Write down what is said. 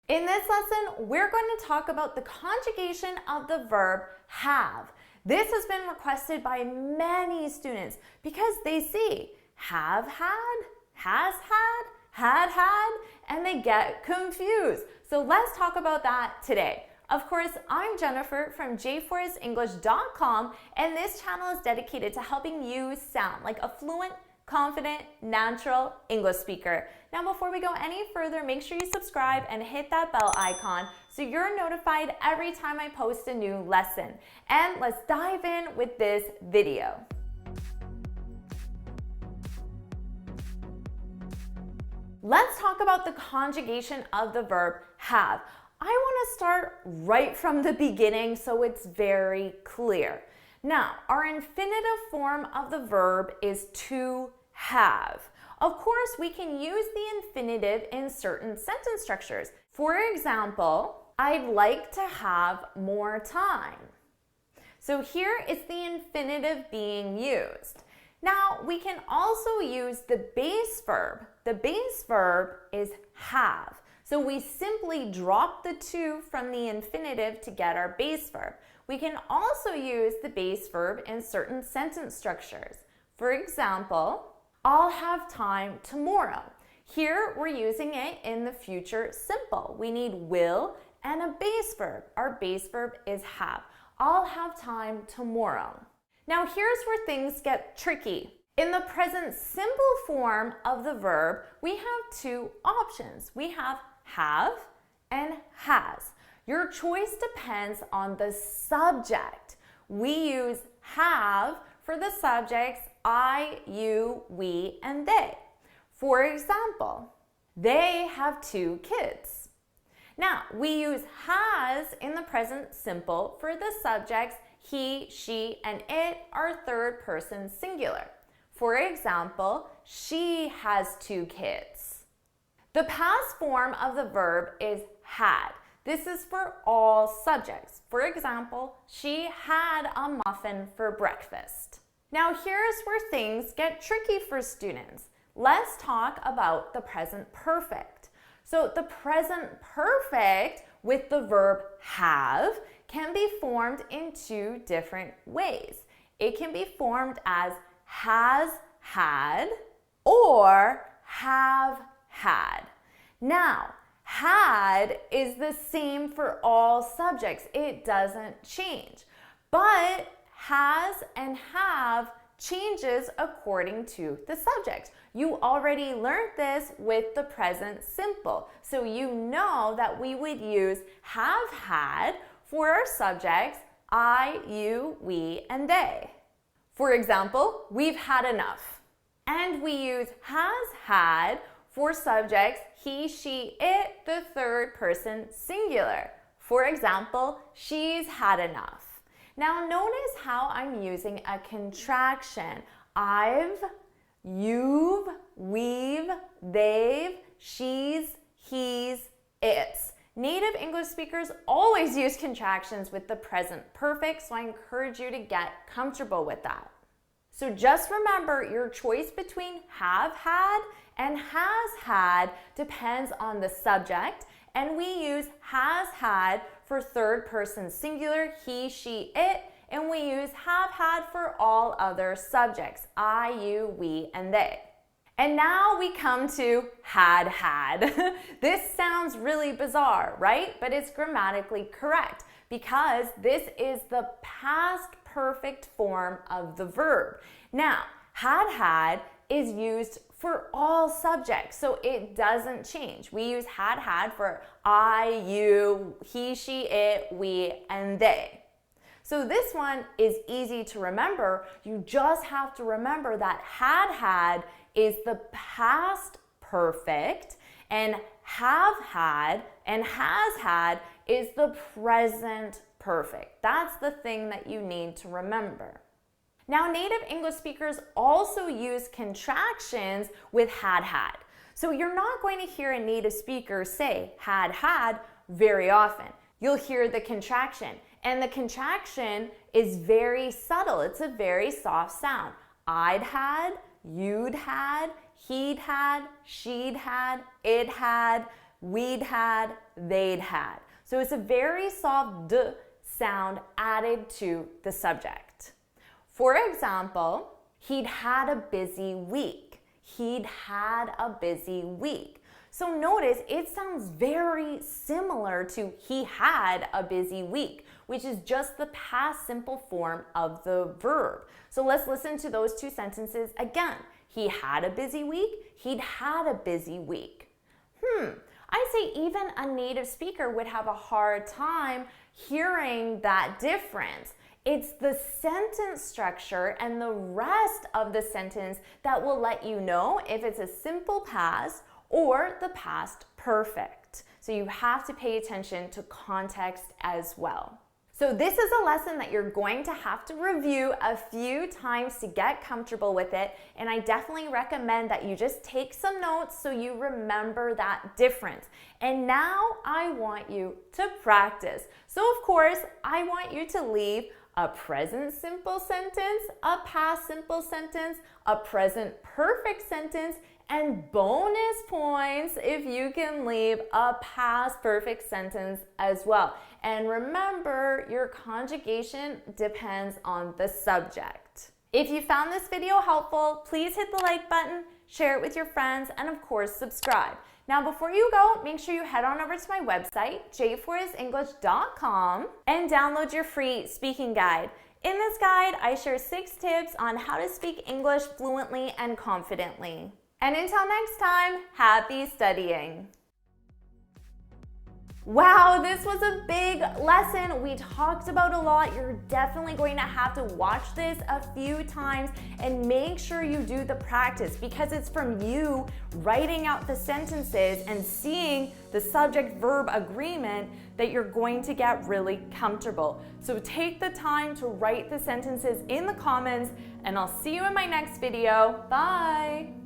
In this lesson, we're going to talk about the conjugation of the verb have. This has been requested by many students because they see have had, has had, and they get confused. So let's talk about that today. Of course, I'm Jennifer from jforrestenglish.com, and this channel is dedicated to helping you sound like a fluent, confident, natural English speaker. Now, before we go any further, make sure you subscribe and hit that bell icon so you're notified every time I post a new lesson. And let's dive in with this video. Let's talk about the conjugation of the verb have. I want to start right from the beginning so it's very clear. Now, our infinitive form of the verb is to have. Of course, we can use the infinitive in certain sentence structures. For example, I'd like to have more time. So here is the infinitive being used. Now, we can also use the base verb. The base verb is have. So we simply drop the to from the infinitive to get our base verb. We can also use the base verb in certain sentence structures. For example, I'll have time tomorrow. Here we're using it in the future simple. We need will and a base verb. Our base verb is have. I'll have time tomorrow. Now here's where things get tricky. In the present simple form of the verb, we have two options. We have and has. Your choice depends on the subject. We use have for the subjects I, you, we, and they. For example, they have 2 kids. Now, we use has in the present simple for the subjects he, she, and it are third person singular. For example, she has 2 kids. The past form of the verb is had. This is for all subjects. For example, she had a muffin for breakfast. Now here's where things get tricky for students. Let's talk about the present perfect. So the present perfect with the verb have can be formed in 2 different ways. It can be formed as has had or have had. Now, had is the same for all subjects. It doesn't change. But has and have changes according to the subject. You already learned this with the present simple. So you know that we would use have had for our subjects I, you, we, and they. For example, we've had enough. And we use has had for subjects he, she, it, the third person singular. For example, she's had enough. Now notice how I'm using a contraction. I've, you've, we've, they've, she's, he's, it's. Native English speakers always use contractions with the present perfect, so I encourage you to get comfortable with that. So just remember, your choice between have had and has had depends on the subject, and we use has had for third person singular, he, she, it, and we use have had for all other subjects, I, you, we, and they. And now we come to had had. This sounds really bizarre, right? But it's grammatically correct because this is the past perfect form of the verb. Now, had is used for all subjects, so it doesn't change. We use had for I, you, he, she, it, we, and they. So this one is easy to remember. You just have to remember that had is the past perfect, and have had and has had is the present perfect. That's the thing that you need to remember. Now, native English speakers also use contractions with had. So you're not going to hear a native speaker say had very often. You'll hear the contraction, and the contraction is very subtle. It's a very soft sound. I'd had, you'd had, he'd had, she'd had, it had, we'd had, they'd had. So it's a very soft d sound added to the subject. For example, he'd had a busy week. He'd had a busy week. So notice it sounds very similar to he had a busy week, which is just the past simple form of the verb. So let's listen to those two sentences again. He had a busy week. He'd had a busy week. I'd say even a native speaker would have a hard time hearing that difference. It's the sentence structure and the rest of the sentence that will let you know if it's a simple past or the past perfect. So you have to pay attention to context as well. So this is a lesson that you're going to have to review a few times to get comfortable with it, and I definitely recommend that you just take some notes so you remember that difference. And now I want you to practice. So of course, I want you to leave a present simple sentence, a past simple sentence, a present perfect sentence, and bonus points if you can leave a past perfect sentence as well. And remember, your conjugation depends on the subject. If you found this video helpful, please hit the like button, share it with your friends, and of course, subscribe. Now, before you go, make sure you head on over to my website, j4isenglish.com, and download your free speaking guide. In this guide, I share 6 tips on how to speak English fluently and confidently. And until next time, happy studying. Wow, this was a big lesson. We talked about a lot. You're definitely going to have to watch this a few times and make sure you do the practice, because it's from you writing out the sentences and seeing the subject-verb agreement that you're going to get really comfortable. So take the time to write the sentences in the comments, and I'll see you in my next video. Bye.